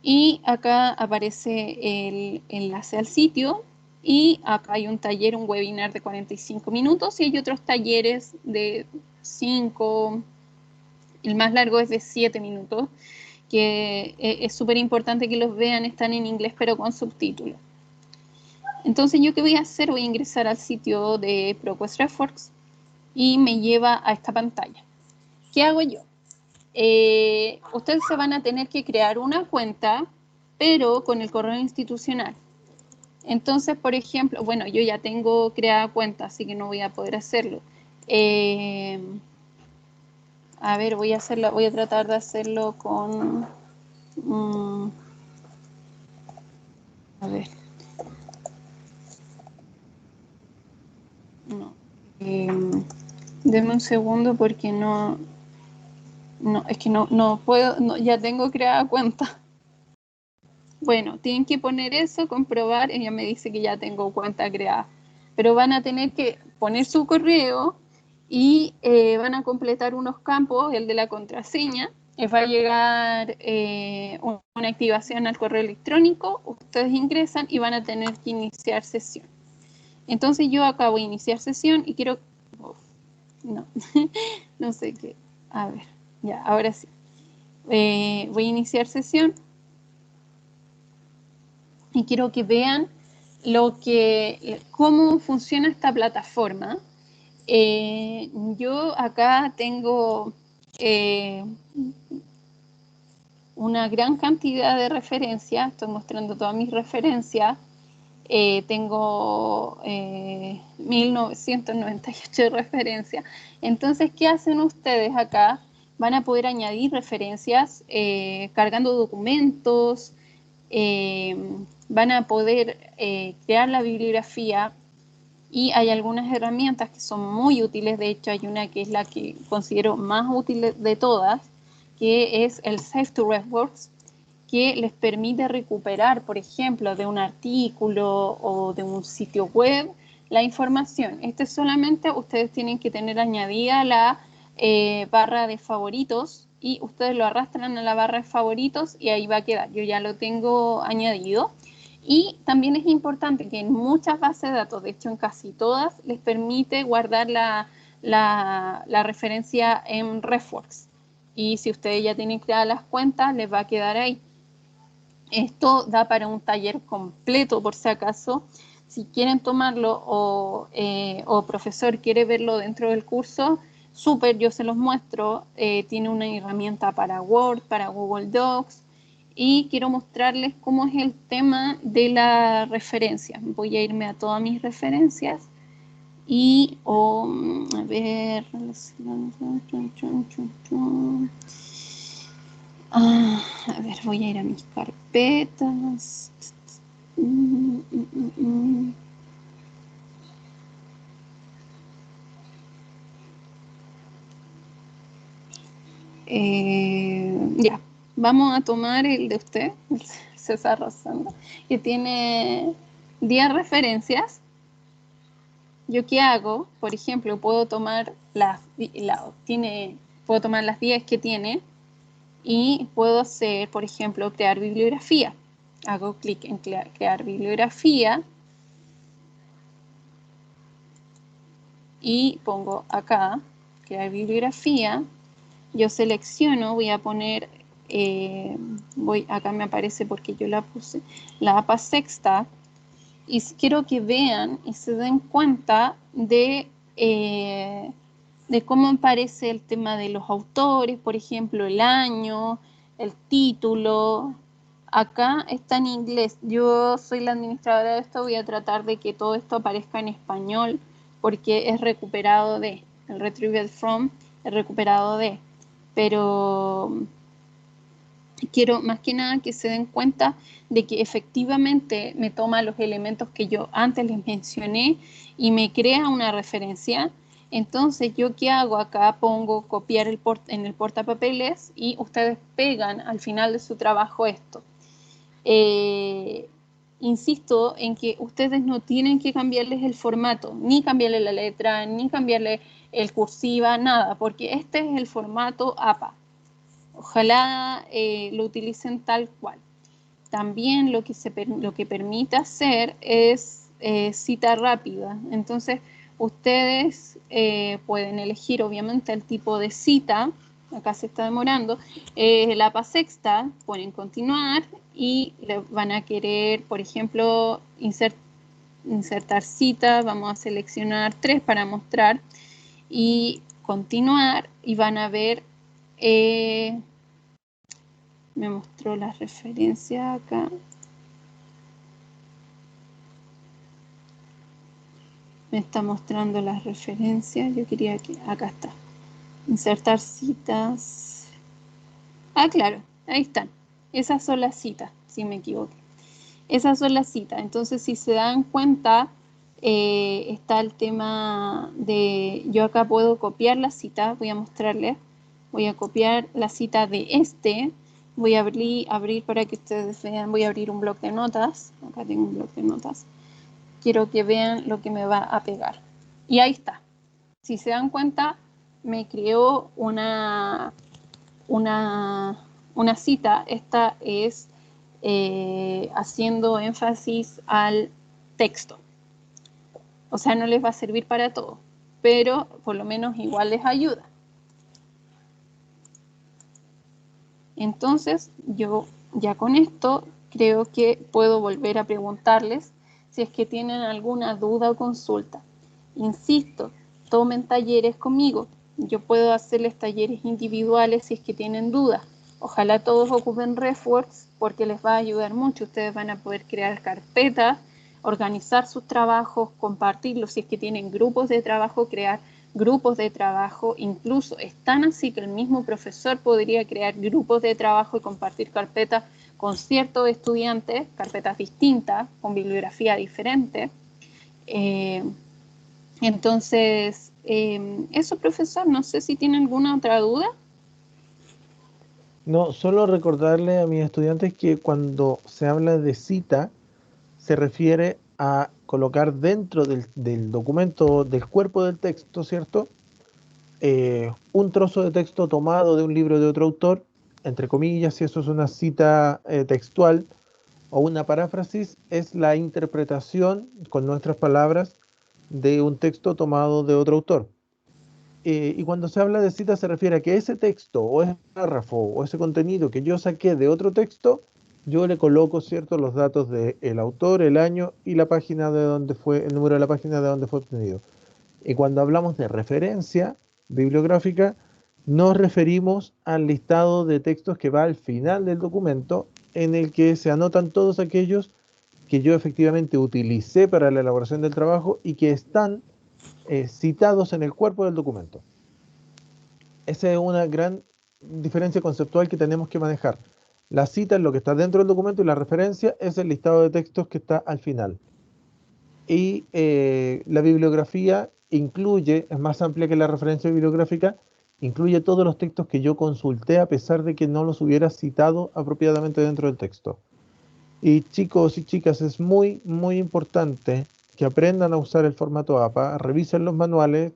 Y acá aparece el enlace al sitio. Y acá hay un taller, un webinar de 45 minutos. Y hay otros talleres de 5. El más largo es de 7 minutos. Que es súper importante que los vean. Están en inglés pero con subtítulos. Entonces, ¿yo qué voy a hacer? Voy a ingresar al sitio de ProQuest RefWorks. Y me lleva a esta pantalla. ¿Qué hago yo? Ustedes se van a tener que crear una cuenta, pero con el correo institucional. Entonces, por ejemplo, bueno, yo ya tengo creada cuenta, así que no voy a poder hacerlo. A ver, voy a tratar de hacerlo con... a ver. No. Deme un segundo porque no, es que no puedo, ya tengo creada cuenta. Bueno, tienen que poner eso, comprobar, ella me dice que ya tengo cuenta creada. Pero van a tener que poner su correo y van a completar unos campos, el de la contraseña. Les va a llegar una activación al correo electrónico, ustedes ingresan y van a tener que iniciar sesión. Entonces yo acá voy a iniciar sesión y quiero... no, no sé qué. A ver, ya, ahora sí. Voy a iniciar sesión y quiero que vean cómo funciona esta plataforma. Yo acá tengo una gran cantidad de referencias, estoy mostrando todas mis referencias. Tengo 1998 referencias. Entonces, ¿qué hacen ustedes acá? Van a poder añadir referencias cargando documentos, van a poder crear la bibliografía y hay algunas herramientas que son muy útiles. De hecho, hay una que es la que considero más útil de todas, que es el Save to RefWorks, que les permite recuperar, por ejemplo, de un artículo o de un sitio web, la información. Solamente ustedes tienen que tener añadida la barra de favoritos y ustedes lo arrastran a la barra de favoritos y ahí va a quedar. Yo ya lo tengo añadido. Y también es importante que en muchas bases de datos, de hecho en casi todas, les permite guardar la referencia en RefWorks. Y si ustedes ya tienen creadas las cuentas, les va a quedar ahí. Esto da para un taller completo, por si acaso. Si quieren tomarlo o profesor quiere verlo dentro del curso, súper, yo se los muestro. Tiene una herramienta para Word, para Google Docs. Y quiero mostrarles cómo es el tema de la referencia. Voy a irme a todas mis referencias. Y, a ver... a ver, voy a ir a mis carpetas. Ya, vamos a tomar el de usted, César Rosando, que tiene 10 referencias. ¿Yo qué hago? Por ejemplo, puedo tomar puedo tomar las 10 que tiene y puedo hacer, por ejemplo, crear bibliografía. Hago clic en crear bibliografía y pongo acá, crear bibliografía. Yo selecciono, voy a poner, acá me aparece porque yo la puse, la APA sexta, y quiero que vean y se den cuenta de cómo aparece el tema de los autores, por ejemplo, el año, el título. Acá está en inglés. Yo soy la administradora de esto, voy a tratar de que todo esto aparezca en español porque es recuperado de, el retrieved from es recuperado de, pero quiero más que nada que se den cuenta de que efectivamente me toma los elementos que yo antes les mencioné y me crea una referencia. Entonces, ¿yo qué hago acá? Pongo copiar en el portapapeles y ustedes pegan al final de su trabajo esto. Insisto en que ustedes no tienen que cambiarles el formato, ni cambiarle la letra, ni cambiarle el cursiva, nada, porque este es el formato APA. Ojalá lo utilicen tal cual. También lo que permite hacer es cita rápida. Entonces, ustedes pueden elegir obviamente el tipo de cita. Acá se está demorando. La APA sexta, ponen continuar y le van a querer, por ejemplo, insertar cita. Vamos a seleccionar 3 para mostrar y continuar y van a ver me mostró la referencia acá. Me está mostrando las referencias. Yo quería que acá está. Insertar citas. Ah, claro, ahí están. Esas son las citas, si me equivoqué. Esas son las citas. Entonces, si se dan cuenta, está el tema de... Yo acá puedo copiar la cita. Voy a mostrarles. Voy a copiar la cita de este. Voy a abrir para que ustedes vean. Voy a abrir un bloc de notas. Acá tengo un bloc de notas. Quiero que vean lo que me va a pegar. Y ahí está. Si se dan cuenta, me creó una cita. Esta es haciendo énfasis al texto. O sea, no les va a servir para todo, pero por lo menos igual les ayuda. Entonces, yo ya con esto creo que puedo volver a preguntarles si es que tienen alguna duda o consulta. Insisto, tomen talleres conmigo. Yo puedo hacerles talleres individuales si es que tienen dudas. Ojalá todos ocupen RefWorks porque les va a ayudar mucho. Ustedes van a poder crear carpetas, organizar sus trabajos, compartirlos. Si es que tienen grupos de trabajo, crear grupos de trabajo. Incluso es tan así que el mismo profesor podría crear grupos de trabajo y compartir carpetas con ciertos estudiantes, carpetas distintas, con bibliografía diferente. Entonces, eso, profesor, no sé si tiene alguna otra duda. No, solo recordarle a mis estudiantes que cuando se habla de cita, se refiere a colocar dentro del documento, del cuerpo del texto, ¿cierto? Un trozo de texto tomado de un libro de otro autor, entre comillas, si eso es una cita textual o una paráfrasis, es la interpretación con nuestras palabras de un texto tomado de otro autor. Y cuando se habla de cita se refiere a que ese texto o ese párrafo o ese contenido que yo saqué de otro texto, yo le coloco, ¿cierto?, los datos del autor, el año y la página de donde fue, el número de la página de donde fue obtenido. Y cuando hablamos de referencia bibliográfica, nos referimos al listado de textos que va al final del documento, en el que se anotan todos aquellos que yo efectivamente utilicé para la elaboración del trabajo y que están citados en el cuerpo del documento. Esa es una gran diferencia conceptual que tenemos que manejar. La cita es lo que está dentro del documento y la referencia es el listado de textos que está al final. Y la bibliografía incluye, es más amplia que la referencia bibliográfica, incluye todos los textos que yo consulté a pesar de que no los hubiera citado apropiadamente dentro del texto. Y chicos y chicas, es muy, muy importante que aprendan a usar el formato APA, revisen los manuales.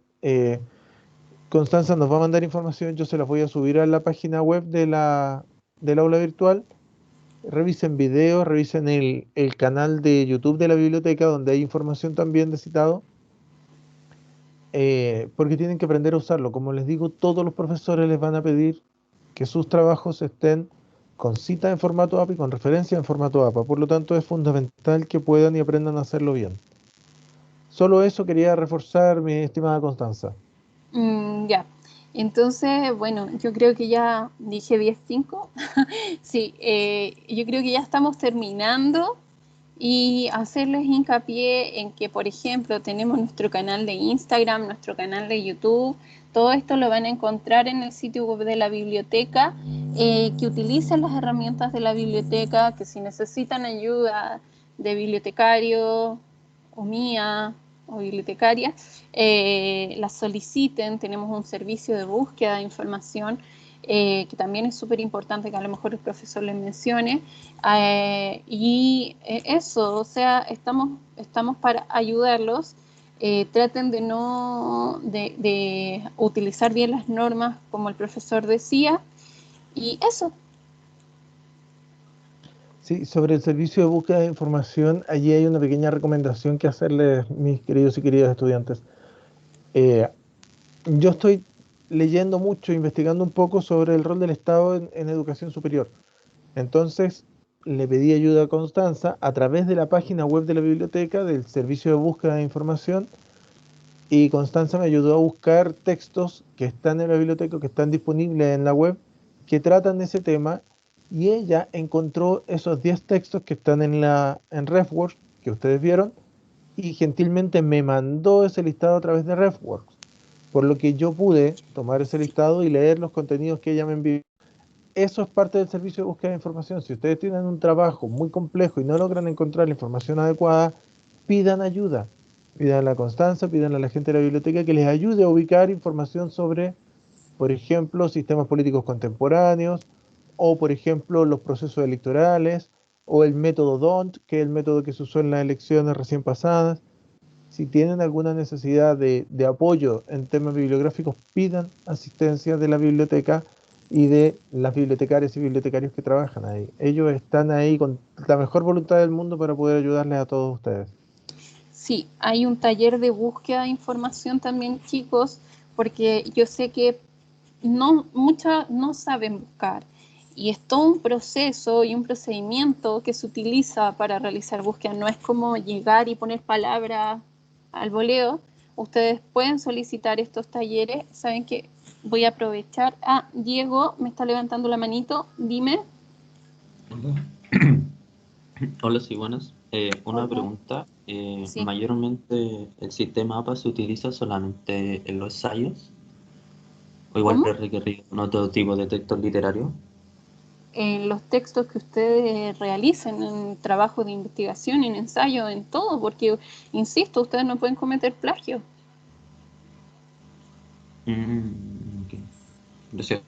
Constanza nos va a mandar información, yo se las voy a subir a la página web del aula virtual. Revisen videos, revisen el canal de YouTube de la biblioteca donde hay información también de citado, porque tienen que aprender a usarlo. Como les digo, todos los profesores les van a pedir que sus trabajos estén con cita en formato APA y con referencia en formato APA. Por lo tanto, es fundamental que puedan y aprendan a hacerlo bien. Solo eso quería reforzar, mi estimada Constanza. Ya. Entonces, bueno, yo creo que ya dije 10:05. Sí, yo creo que ya estamos terminando y hacerles hincapié en que, por ejemplo, tenemos nuestro canal de Instagram, nuestro canal de YouTube. Todo esto lo van a encontrar en el sitio web de la biblioteca, que utilicen las herramientas de la biblioteca, que si necesitan ayuda de bibliotecario o mía o bibliotecaria, las soliciten. Tenemos un servicio de búsqueda de información, que también es súper importante que a lo mejor el profesor les mencione. Eso, o sea, estamos para ayudarlos. Traten de no de utilizar bien las normas, como el profesor decía, y eso. Sí, sobre el servicio de búsqueda de información, allí hay una pequeña recomendación que hacerles, mis queridos y queridas estudiantes. Eh, yo estoy leyendo mucho, investigando un poco sobre el rol del Estado en educación superior. Entonces, le pedí ayuda a Constanza a través de la página web de la biblioteca, del servicio de búsqueda de información, y Constanza me ayudó a buscar textos que están en la biblioteca, que están disponibles en la web, que tratan de ese tema, y ella encontró esos 10 textos que están en RefWorks, que ustedes vieron, y gentilmente me mandó ese listado a través de RefWorks, por lo que yo pude tomar ese listado y leer los contenidos que ella me envió. Eso es parte del servicio de búsqueda de información. Si ustedes tienen un trabajo muy complejo y no logran encontrar la información adecuada, pidan ayuda. Pidan a la Constanza, pidan a la gente de la biblioteca que les ayude a ubicar información sobre, por ejemplo, sistemas políticos contemporáneos, o por ejemplo, los procesos electorales, o el método DONT, que es el método que se usó en las elecciones recién pasadas. Si tienen alguna necesidad de apoyo en temas bibliográficos, pidan asistencia de la biblioteca y de las bibliotecarias y bibliotecarios que trabajan ahí. Ellos están ahí con la mejor voluntad del mundo para poder ayudarles a todos ustedes. Sí, hay un taller de búsqueda de información también, chicos, porque yo sé que muchas no saben buscar. Y es todo un proceso y un procedimiento que se utiliza para realizar búsqueda. No es como llegar y poner palabras al voleo. Ustedes pueden solicitar estos talleres. Saben que voy a aprovechar. Diego me está levantando la manito. Dime. Hola. Hola, sí, buenas. Una Hola. pregunta. Sí. Mayormente el sistema APA se utiliza solamente en los ensayos, o igual ¿Cómo? es requerido en otro tipo de textos literarios. En los textos que ustedes realicen, en trabajo de investigación, en ensayo, en todo, porque, insisto, ustedes no pueden cometer plagio. Ok. Gracias.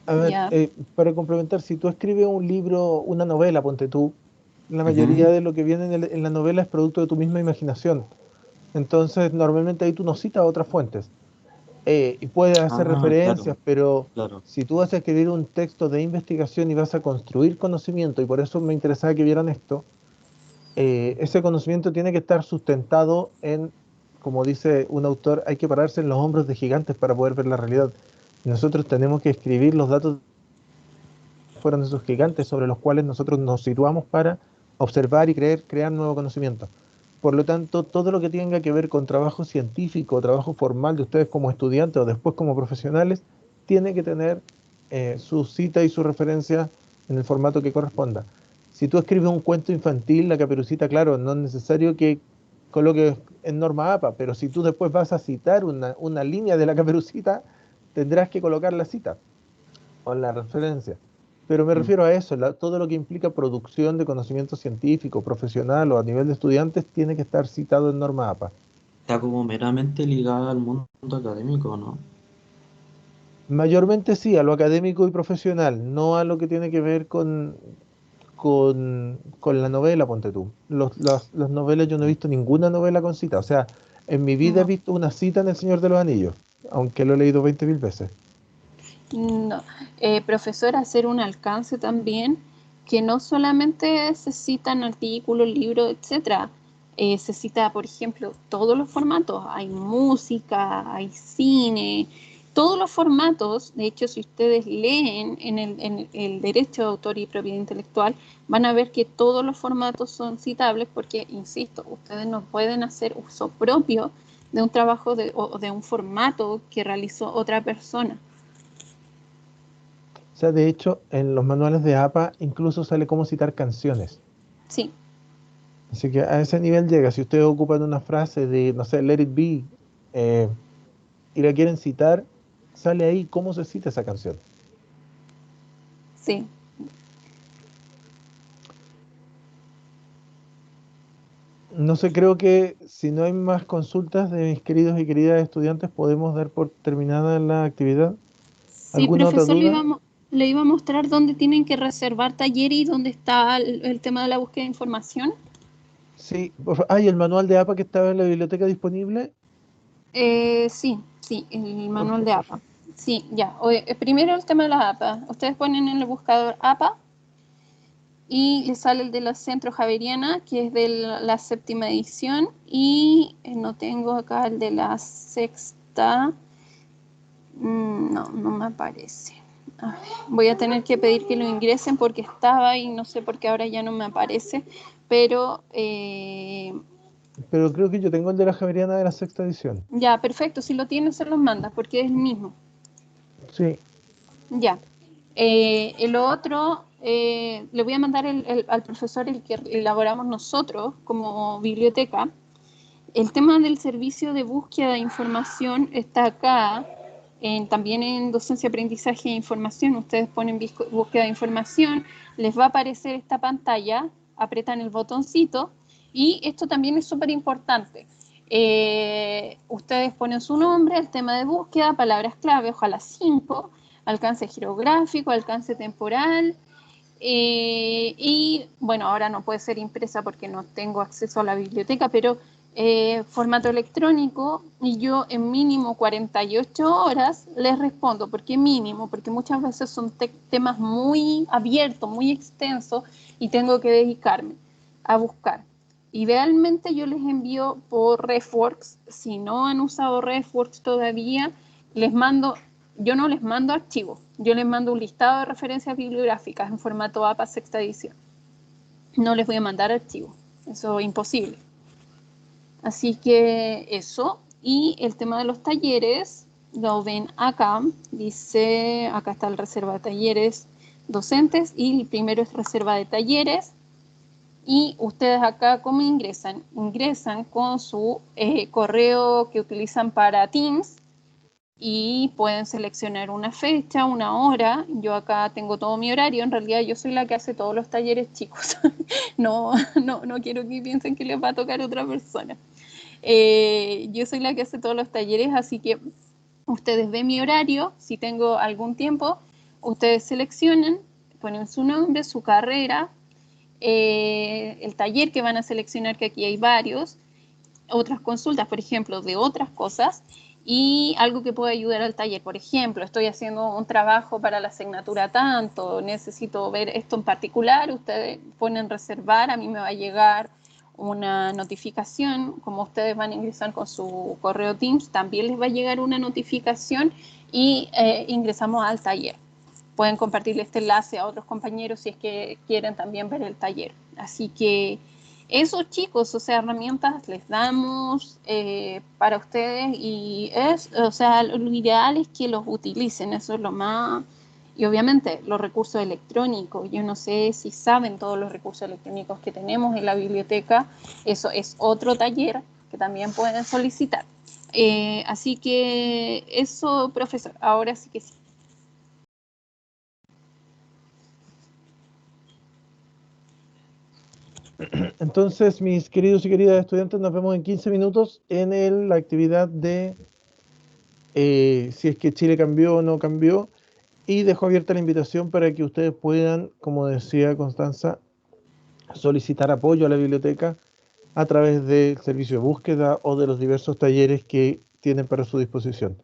A ver, Ya. para complementar, si tú escribes un libro, una novela, ponte tú, la mayoría Ujú. de lo que viene en la novela es producto de tu misma imaginación. Entonces, normalmente ahí tú no citas otras fuentes. Y puedes hacer Ah, referencias, claro, pero claro. si tú vas a escribir un texto de investigación y vas a construir conocimiento, y por eso me interesaba que vieran esto, ese conocimiento tiene que estar sustentado en, como dice un autor, hay que pararse en los hombros de gigantes para poder ver la realidad. Y nosotros tenemos que escribir los datos que fueron esos gigantes sobre los cuales nosotros nos situamos para observar y crear nuevo conocimiento. Por lo tanto, todo lo que tenga que ver con trabajo científico, trabajo formal de ustedes como estudiantes o después como profesionales, tiene que tener su cita y su referencia en el formato que corresponda. Si tú escribes un cuento infantil, La Caperucita, claro, no es necesario que coloques en norma APA, pero si tú después vas a citar una línea de La Caperucita, tendrás que colocar la cita o la referencia. Pero me Mm. refiero a eso, todo lo que implica producción de conocimiento científico, profesional o a nivel de estudiantes tiene que estar citado en norma APA. Está como meramente ligada al mundo académico, ¿no? Mayormente sí, a lo académico y profesional, no a lo que tiene que ver con la novela, ponte tú. Las novelas, yo no he visto ninguna novela con cita. O sea, en mi vida he No, visto una cita en El Señor de los Anillos, aunque lo he leído 20.000 veces. no. Profesor, hacer un alcance también, que no solamente se citan artículos, libros, etcétera. Se cita, por ejemplo, todos los formatos. Hay música, hay cine, todos los formatos. De hecho, si ustedes leen en el derecho de autor y propiedad intelectual, van a ver que todos los formatos son citables porque, insisto, ustedes no pueden hacer uso propio de un trabajo o de un formato que realizó otra persona. O sea, de hecho, en los manuales de APA incluso sale cómo citar canciones. Sí, Así que a ese nivel llega. Si ustedes ocupan una frase de, no sé, Let It Be, eh, y la quieren citar, sale ahí cómo se cita esa canción. sí. No sé, creo que si no hay más consultas de mis queridos y queridas estudiantes, podemos dar por terminada la actividad. Sí, ¿Alguna otra profesor, duda? le iba a mostrar dónde tienen que reservar taller y dónde está el tema de la búsqueda de información. Sí, ¿y el manual de APA que estaba en la biblioteca disponible? Sí, sí, el Por manual de favor. APA. Sí, ya. Primero el tema de las APA. Ustedes ponen en el buscador APA y les sale el de la Centro Javeriana, que es de la séptima edición, y no tengo acá el de la sexta. No, no me aparece. A ver, voy a tener que pedir que lo ingresen porque estaba y no sé por qué ahora ya no me aparece, pero Pero creo que yo tengo el de la Javeriana de la sexta edición. ya, perfecto, si lo tienen se los manda porque es el mismo. Sí, Ya. El otro, le voy a mandar al profesor el que elaboramos nosotros como biblioteca. El tema del servicio de búsqueda de información está acá, también en docencia, aprendizaje e información. Ustedes ponen búsqueda de información, les va a aparecer esta pantalla, apretan el botoncito y esto también es súper importante. Ustedes ponen su nombre, el tema de búsqueda, palabras clave, ojalá 5, alcance geográfico, alcance temporal, y bueno, ahora no puede ser impresa porque no tengo acceso a la biblioteca, pero formato electrónico y yo en mínimo 48 horas les respondo. ¿Por qué mínimo? Porque muchas veces son temas muy abiertos, muy extensos y tengo que dedicarme a buscar. Idealmente yo les envío por RefWorks. Si no han usado RefWorks todavía, les mando, yo no les mando archivos, yo les mando un listado de referencias bibliográficas en formato APA sexta edición. No les voy a mandar archivos, eso es imposible. Así que eso, y el tema de los talleres, lo ven acá, dice, acá está el reserva de talleres docentes y el primero es reserva de talleres. Y ustedes acá, ¿cómo ingresan? Ingresan con su correo que utilizan para Teams y pueden seleccionar una fecha, una hora. Yo acá tengo todo mi horario. En realidad yo soy la que hace todos los talleres, chicos. No, no quiero que piensen que les va a tocar otra persona. Yo soy la que hace todos los talleres, así que ustedes ven mi horario. Si tengo algún tiempo, ustedes seleccionan, ponen su nombre, su carrera, el taller que van a seleccionar, que aquí hay varios, otras consultas, por ejemplo, de otras cosas, y algo que pueda ayudar al taller. Por ejemplo, estoy haciendo un trabajo para la asignatura tanto, necesito ver esto en particular, ustedes ponen reservar, a mí me va a llegar una notificación, como ustedes van a ingresar con su correo Teams, también les va a llegar una notificación y ingresamos al taller. Pueden compartir este enlace a otros compañeros si es que quieren también ver el taller. Así que eso, chicos, o sea, herramientas les damos para ustedes y o sea, lo ideal es que los utilicen, eso es lo más. Y obviamente los recursos electrónicos, yo no sé si saben todos los recursos electrónicos que tenemos en la biblioteca, eso es otro taller que también pueden solicitar. Así que eso, profesor, ahora sí que sí. Entonces, mis queridos y queridas estudiantes, nos vemos en 15 minutos en la actividad de si es que Chile cambió o no cambió. Y dejo abierta la invitación para que ustedes puedan, como decía Constanza, solicitar apoyo a la biblioteca a través del servicio de búsqueda o de los diversos talleres que tienen para su disposición.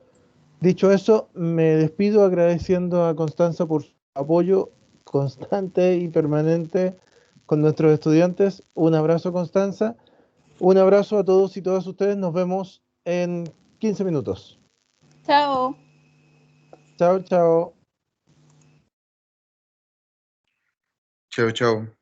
Dicho eso, me despido agradeciendo a Constanza por su apoyo constante y permanente con nuestros estudiantes. Un abrazo, Constanza. Un abrazo a todos y todas ustedes. Nos vemos en 15 minutos. Chao. Chao, chao. Chao, chao.